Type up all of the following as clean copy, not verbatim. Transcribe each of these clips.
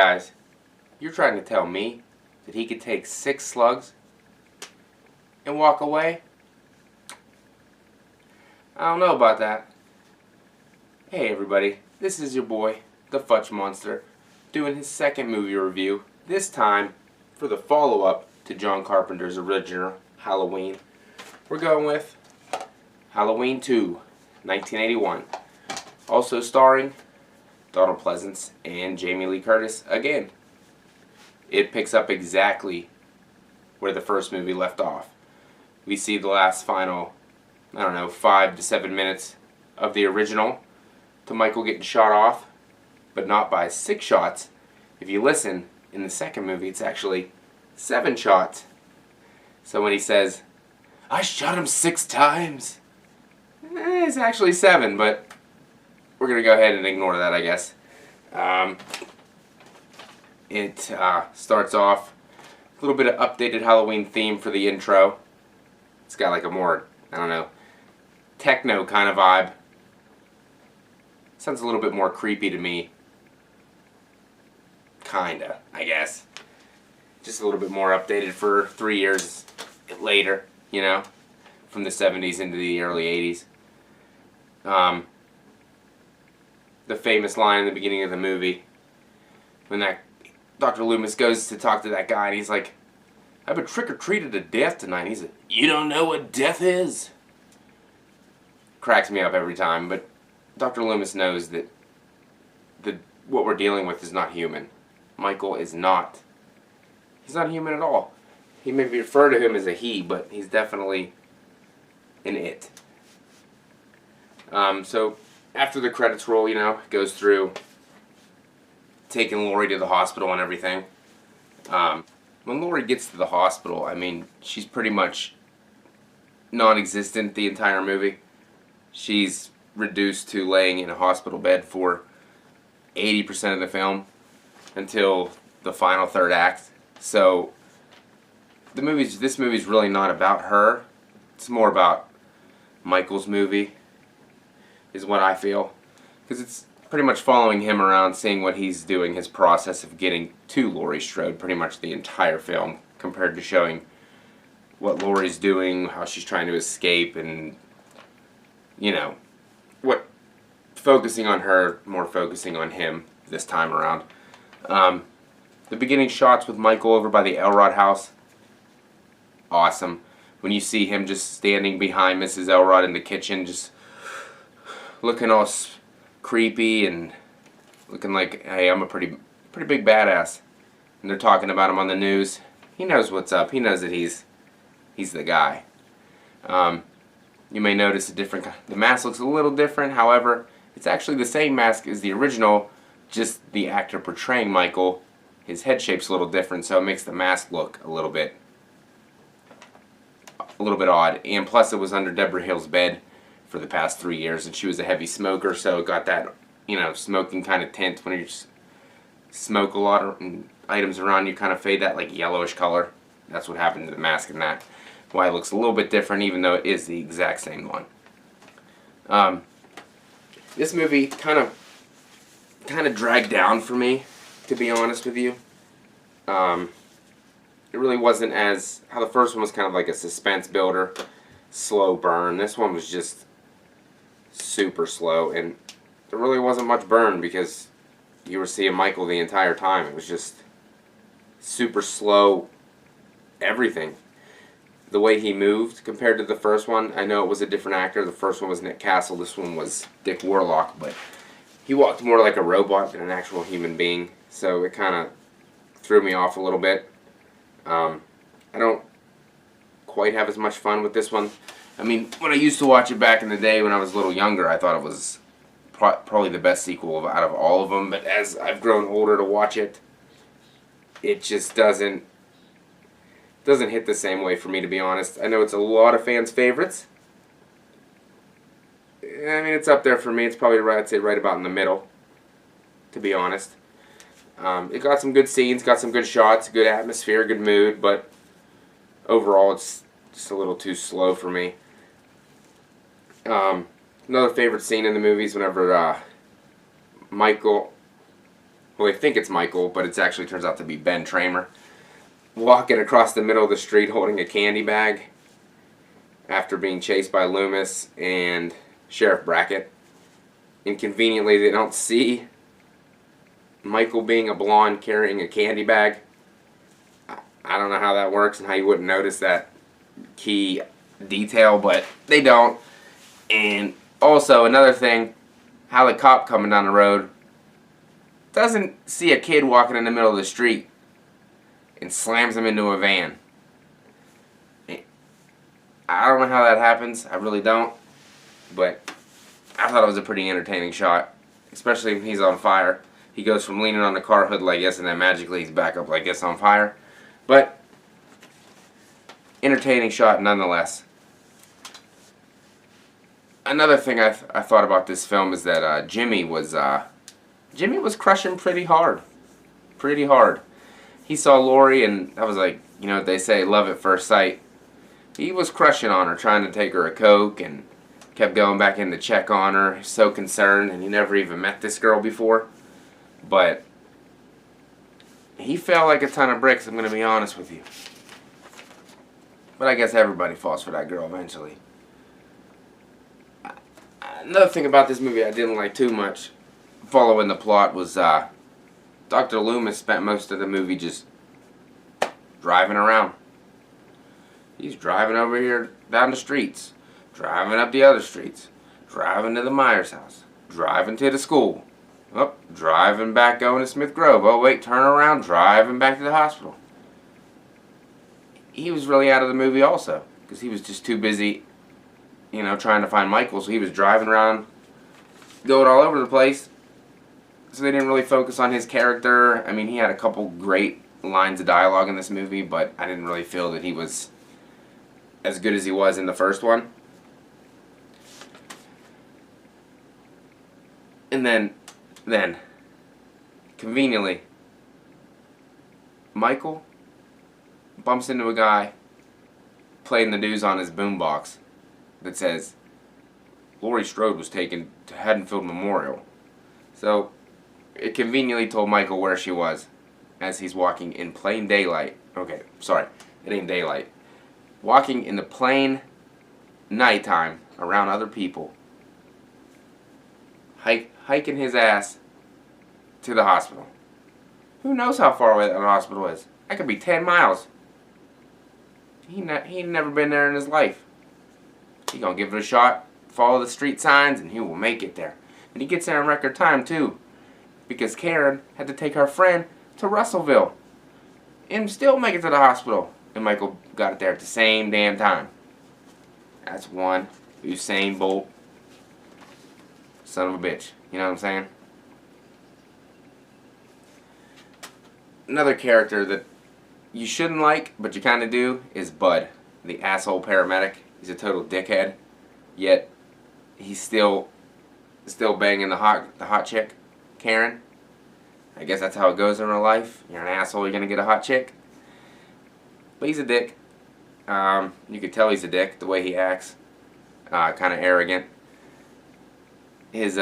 guys, you're trying to tell me that he could take 6 slugs and walk away? I don't know about that. Hey everybody, this is your boy, the Fudge Monster, doing his second movie review, this time for the follow-up to John Carpenter's original Halloween. We're going with Halloween 2, 1981. Also starring Donald Pleasence and Jamie Lee Curtis again. It picks up exactly where the first movie left off. We see the last final, 5 to 7 minutes of the original to Michael getting shot off, but not by 6 shots. If you listen, in the second movie it's actually 7 shots. So when he says, "I shot him 6 times," it's actually 7, but we're going to go ahead and ignore that, I guess. It starts off a little bit of updated Halloween theme for the intro. It's got like a more, techno kind of vibe. Sounds a little bit more creepy to me. Kinda, I guess. Just a little bit more updated for 3 years later, from the 70s into the early 80s. The famous line in the beginning of the movie, when that Dr. Loomis goes to talk to that guy, and he's like, "I've been trick-or-treated to death tonight." And he's like, "You don't know what death is?" Cracks me up every time, but Dr. Loomis knows that what we're dealing with is not human. Michael is not. He's not human at all. He may refer to him as a he, but he's definitely an it. So after the credits roll, it goes through taking Laurie to the hospital and everything. When Laurie gets to the hospital, she's pretty much non-existent the entire movie. She's reduced to laying in a hospital bed for 80% of the film until the final third act. So this movie's really not about her. It's more about Michael's movie, is what I feel. Because it's pretty much following him around, seeing what he's doing, his process of getting to Laurie Strode, pretty much the entire film, compared to showing what Laurie's doing, how she's trying to escape, and, focusing on her, more focusing on him this time around. The beginning shots with Michael over by the Elrod house, awesome. When you see him just standing behind Mrs. Elrod in the kitchen, just looking all creepy and looking like, hey, I'm a pretty big badass. And they're talking about him on the news. He knows what's up. He knows that he's the guy. You may notice the mask looks a little different. However, it's actually the same mask as the original, just the actor portraying Michael, his head shape's a little different, so it makes the mask look a little bit odd. And plus it was under Deborah Hill's bed for the past 3 years, and she was a heavy smoker, so it got that, smoking kind of tint. When you just smoke a lot and items around you kind of fade that like yellowish color. That's what happened to the mask in that. Why it looks a little bit different, even though it is the exact same one. This movie kind of dragged down for me, to be honest with you. It really wasn't how the first one was kind of like a suspense builder, slow burn. This one was just super slow, and there really wasn't much burn because you were seeing Michael the entire time. It was just super slow, everything. The way he moved compared to the first one, I know it was a different actor. The first one was Nick Castle, this one was Dick Warlock, but he walked more like a robot than an actual human being, so it kind of threw me off a little bit. I don't quite have as much fun with this one. When I used to watch it back in the day when I was a little younger, I thought it was probably the best sequel out of all of them, but as I've grown older to watch it, it just doesn't hit the same way for me, to be honest. I know it's a lot of fans' favorites. It's up there for me. It's probably I'd say right about in the middle, to be honest. It got some good scenes, got some good shots, good atmosphere, good mood, but overall it's just a little too slow for me. Another favorite scene in the movie is whenever Michael Well, they think it's Michael, but it actually turns out to be Ben Tramer, walking across the middle of the street holding a candy bag after being chased by Loomis and Sheriff Brackett. Inconveniently, they don't see Michael being a blonde carrying a candy bag. I don't know how that works and how you wouldn't notice that key detail, but they don't. And also, another thing, how the cop coming down the road doesn't see a kid walking in the middle of the street and slams him into a van. I don't know how that happens. I really don't. But I thought it was a pretty entertaining shot, especially when he's on fire. He goes from leaning on the car hood like this, and then magically he's back up like this on fire. But entertaining shot nonetheless. Another thing I thought about this film is that Jimmy was crushing pretty hard. Pretty hard. He saw Lori, and that was like, you know what they say, love at first sight. He was crushing on her, trying to take her a Coke, and kept going back in to check on her. So concerned, and he never even met this girl before. But he fell like a ton of bricks, I'm going to be honest with you. But I guess everybody falls for that girl eventually. Another thing about this movie I didn't like too much, following the plot, was Dr. Loomis spent most of the movie just driving around. He's driving over here down the streets, driving up the other streets, driving to the Myers house, driving to the school, driving back going to Smith Grove, oh wait, turn around, driving back to the hospital. He was really out of the movie also, because he was just too busy, you know, trying to find Michael, so he was driving around, going all over the place, so they didn't really focus on his character. I mean, he had a couple great lines of dialogue in this movie, but I didn't really feel that he was as good as he was in the first one. And then, conveniently, Michael bumps into a guy playing the news on his boombox that says Laurie Strode was taken to Haddonfield Memorial. So it conveniently told Michael where she was as he's walking in plain daylight. Okay, sorry, it ain't daylight. Walking in the plain nighttime around other people. Hiking his ass to the hospital. Who knows how far away that hospital is? That could be 10 miles. He ain't never been there in his life. He gonna give it a shot, follow the street signs, and he will make it there. And he gets there in record time too, because Karen had to take her friend to Russellville and still make it to the hospital. And Michael got it there at the same damn time. That's one Usain Bolt son of a bitch. You know what I'm saying? Another character that you shouldn't like, but you kind of do, is Bud, the asshole paramedic. He's a total dickhead, yet he's still banging the hot chick, Karen. I guess that's how it goes in real life. You're an asshole, you're gonna get a hot chick. But he's a dick. You could tell he's a dick the way he acts. Kind of arrogant. His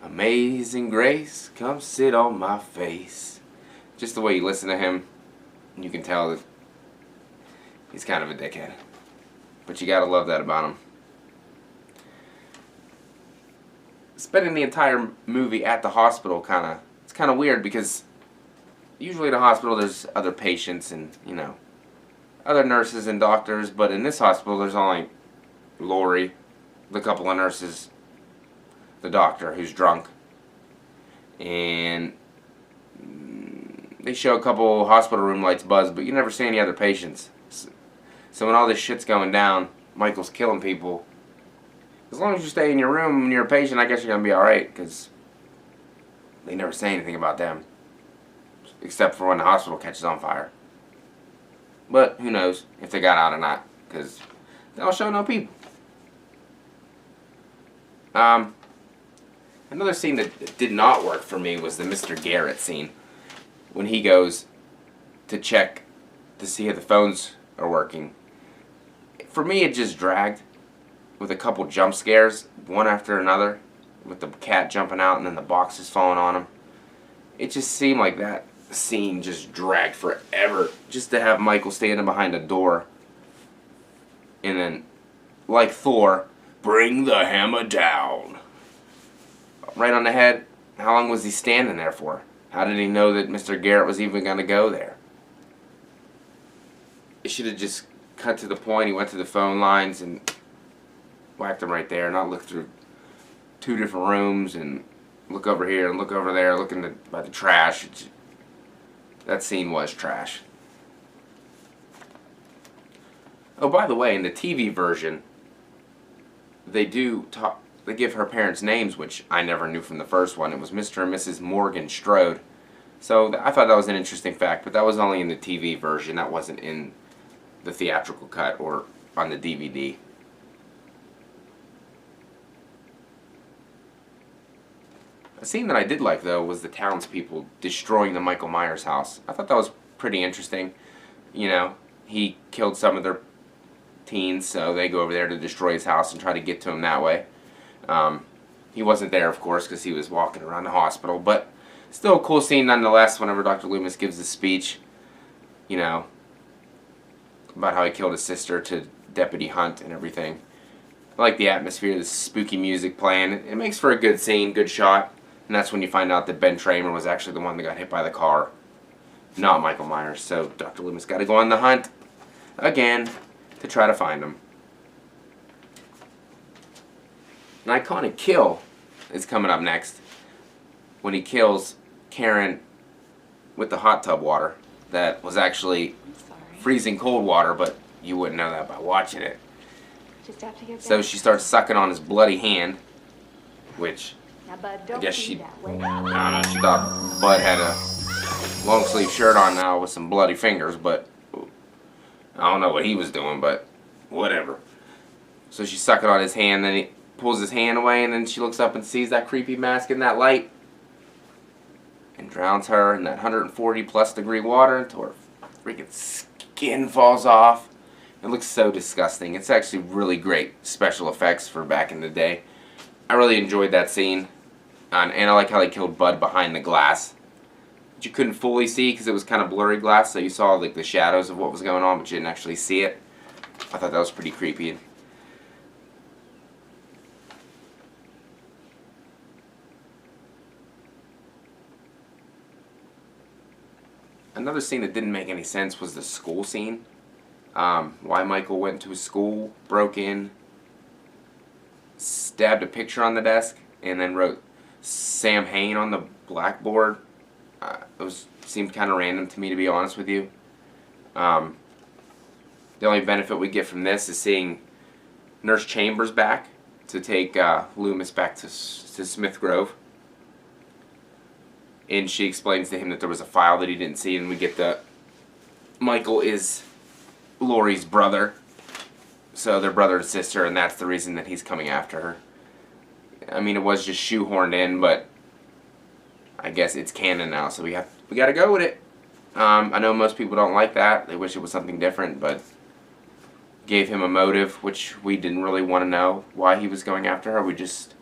amazing grace, come sit on my face. Just the way you listen to him, you can tell that he's kind of a dickhead. But you gotta love that about him. Spending the entire movie at the hospital it's kind of weird, because usually in a hospital there's other patients and, you know, other nurses and doctors, but in this hospital there's only Lori, the couple of nurses, the doctor who's drunk, and they show a couple hospital room lights buzz, but you never see any other patients. So when all this shit's going down, Michael's killing people, as long as you stay in your room and you're a patient, I guess you're going to be alright, because they never say anything about them, except for when the hospital catches on fire. But who knows if they got out or not, because they don't show no people. Another scene that did not work for me was the Mr. Garrett scene, when he goes to check to see if the phones are working. For me, it just dragged, with a couple jump scares, one after another, with the cat jumping out and then the boxes falling on him. It just seemed like that scene just dragged forever, just to have Michael standing behind a door and then, like Thor, bring the hammer down. Right on the head. How long was he standing there for? How did he know that Mr. Garrett was even going to go there? It should have just cut to the point. He went to the phone lines and whacked him right there, not look through 2 different rooms and look over here and look over there, looking by the trash. That scene was trash. Oh, by the way, in the TV version, they give her parents' names, which I never knew from the first one. It was Mr. and Mrs. Morgan Strode. So I thought that was an interesting fact, but that was only in the TV version. That wasn't in the theatrical cut or on the DVD. A scene that I did like, though, was the townspeople destroying the Michael Myers house. I thought that was pretty interesting. You know, he killed some of their teens, so they go over there to destroy his house and try to get to him that way. He wasn't there, of course, because he was walking around the hospital, but still a cool scene nonetheless whenever Dr. Loomis gives the speech, you know, about how he killed his sister to Deputy Hunt and everything. I like the atmosphere, the spooky music playing. It makes for a good scene, good shot. And that's when you find out that Ben Tramer was actually the one that got hit by the car, not Michael Myers. So Dr. Loomis got to go on the hunt again to try to find him. An iconic kill is coming up next when he kills Karen with the hot tub water that was actually freezing cold water, but you wouldn't know that by watching it. So she starts sucking on his bloody hand, which I guess she thought Bud had a long sleeve shirt on now with some bloody fingers, but I don't know what he was doing, but whatever. So she's sucking on his hand, then he pulls his hand away, and then she looks up and sees that creepy mask in that light and drowns her in that 140 plus degree water until her freaking skin falls off. It looks so disgusting. It's actually really great special effects for back in the day. I really enjoyed that scene. And I like how they killed Bud behind the glass, which you couldn't fully see because it was kind of blurry glass, so you saw like the shadows of what was going on, but you didn't actually see it. I thought that was pretty creepy. Another scene that didn't make any sense was the school scene. Why Michael went to his school, broke in, stabbed a picture on the desk, and then wrote Sam Hain on the blackboard. Seemed kind of random to me, to be honest with you. The only benefit we get from this is seeing Nurse Chambers back to take Loomis back to Smith Grove. And she explains to him that there was a file that he didn't see, and we get that Michael is Laurie's brother. So they're brother and sister, and that's the reason that he's coming after her. I mean, it was just shoehorned in, but I guess it's canon now, so we got to go with it. I know most people don't like that. They wish it was something different, but gave him a motive, which we didn't really want to know why he was going after her. We just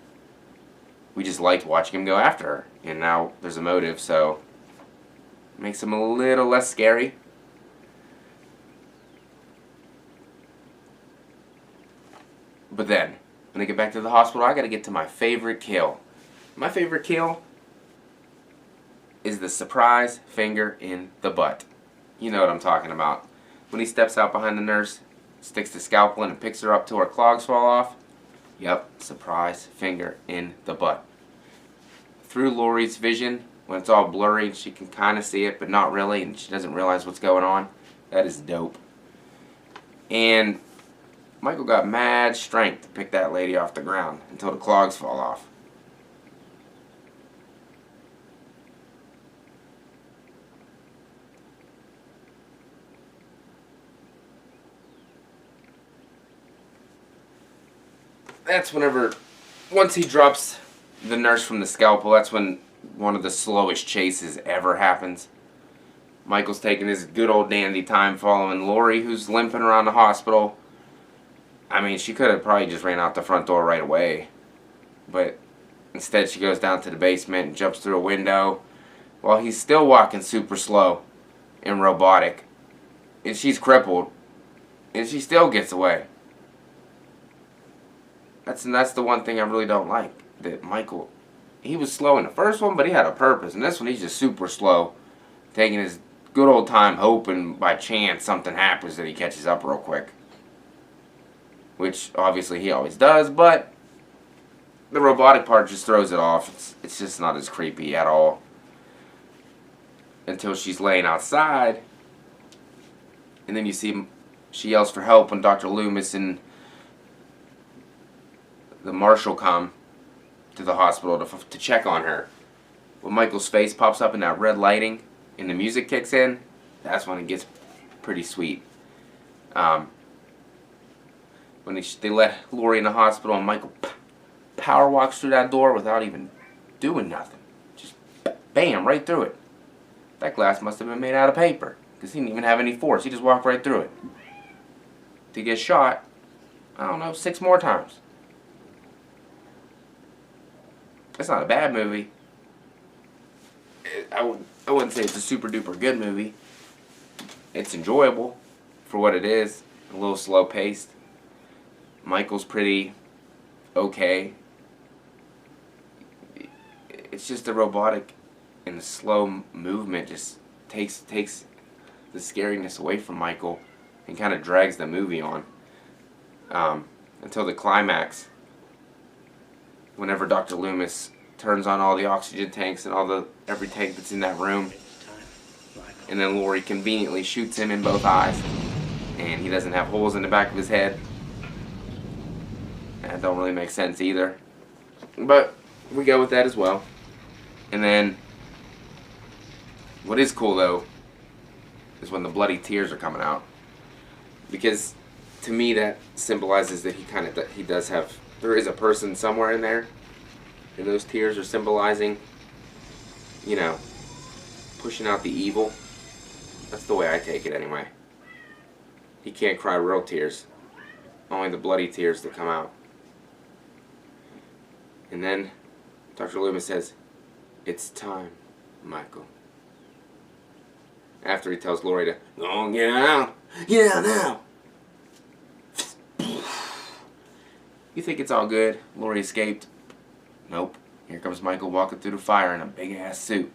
liked watching him go after her, and now there's a motive, so it makes him a little less scary. But then, when I get back to the hospital, I gotta get to my favorite kill. My favorite kill is the surprise finger in the butt. You know what I'm talking about. When he steps out behind the nurse, sticks the scalpel in and picks her up till her clogs fall off. Yep, surprise finger in the butt. Through Laurie's vision, when it's all blurry and she can kind of see it, but not really, and she doesn't realize what's going on. That is dope. And Michael got mad strength to pick that lady off the ground until the clogs fall off. That's whenever, once he drops the nurse from the scalpel, that's when one of the slowest chases ever happens. Michael's taking his good old dandy time following Laurie, who's limping around the hospital. I mean, she could have probably just ran out the front door right away. But instead she goes down to the basement and jumps through a window. while he's still walking super slow and robotic, and she's crippled, and she still gets away. That's the one thing I really don't like. That Michael, he was slow in the first one, but he had a purpose. And this one, he's just super slow, taking his good old time, hoping by chance something happens that he catches up real quick. Which, obviously, he always does, but the robotic part just throws it off. It's just not as creepy at all. Until she's laying outside, and then you see she yells for help when Dr. Loomis and the marshal come to the hospital to check on her. When Michael's face pops up in that red lighting and the music kicks in, that's when it gets pretty sweet. When they let Lori in the hospital and Michael power walks through that door without even doing nothing. Just bam, right through it. That glass must have been made out of paper, because he didn't even have any force. He just walked right through it. To get shot, I don't know, 6 more times. It's not a bad movie. I wouldn't say it's a super duper good movie. It's enjoyable for what it is. A little slow paced. Michael's pretty okay. It's just the robotic and the slow movement just takes the scariness away from Michael and kind of drags the movie on until the climax, whenever Dr. Loomis turns on all the oxygen tanks and every tank that's in that room, and then Lori conveniently shoots him in both eyes, and he doesn't have holes in the back of his head. That don't really make sense either, but we go with that as well. And then what is cool though is when the bloody tears are coming out, because to me that symbolizes that he does have, there is a person somewhere in there, and those tears are symbolizing, you know, pushing out the evil. That's the way I take it anyway. He can't cry real tears, only the bloody tears that come out. And then Dr. Loomis says, "It's time, Michael." After he tells Lori to go get out. Get out now. You think it's all good? Lori escaped. Nope. Here comes Michael walking through the fire in a big ass suit.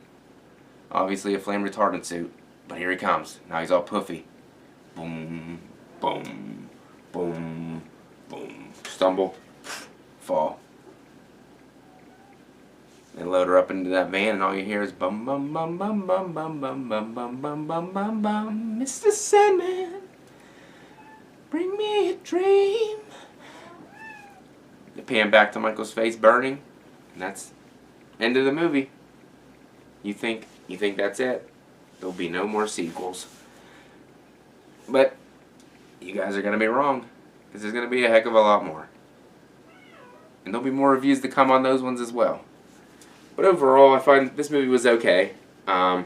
Obviously a flame retardant suit. But here he comes. Now he's all puffy. Boom, boom, boom, boom. Stumble. Fall. They load her up into that van, and all you hear is bum bum bum bum bum bum bum bum bum bum bum bum bum. Mr. Sandman, bring me a dream. They pan back to Michael's face burning, and that's end of the movie. You think that's it? There'll be no more sequels. But you guys are gonna be wrong, because there's gonna be a heck of a lot more, and there'll be more reviews to come on those ones as well. But overall, I find this movie was okay. Out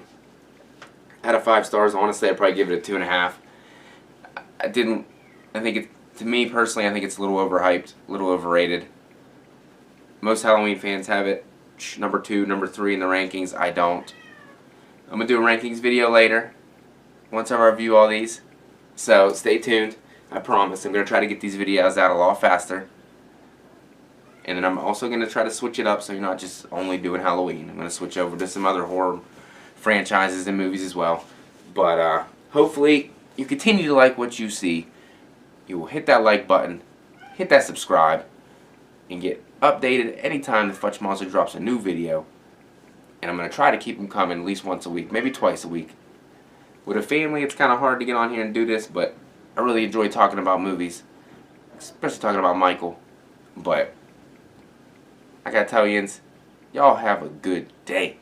of 5 stars, honestly, I'd probably give it a 2.5. To me personally, I think it's a little overhyped, a little overrated. Most Halloween fans have it number 2, number 3 in the rankings. I don't. I'm going to do a rankings video later, once I review all these. So stay tuned. I promise I'm going to try to get these videos out a lot faster. And then I'm also going to try to switch it up so you're not just only doing Halloween. I'm going to switch over to some other horror franchises and movies as well. But hopefully you continue to like what you see. You will hit that like button, hit that subscribe, and get updated anytime the Fudge Monster drops a new video. And I'm going to try to keep them coming at least once a week, maybe twice a week. With a family, it's kind of hard to get on here and do this, but I really enjoy talking about movies, especially talking about Michael. But I gotta tell you, y'all have a good day.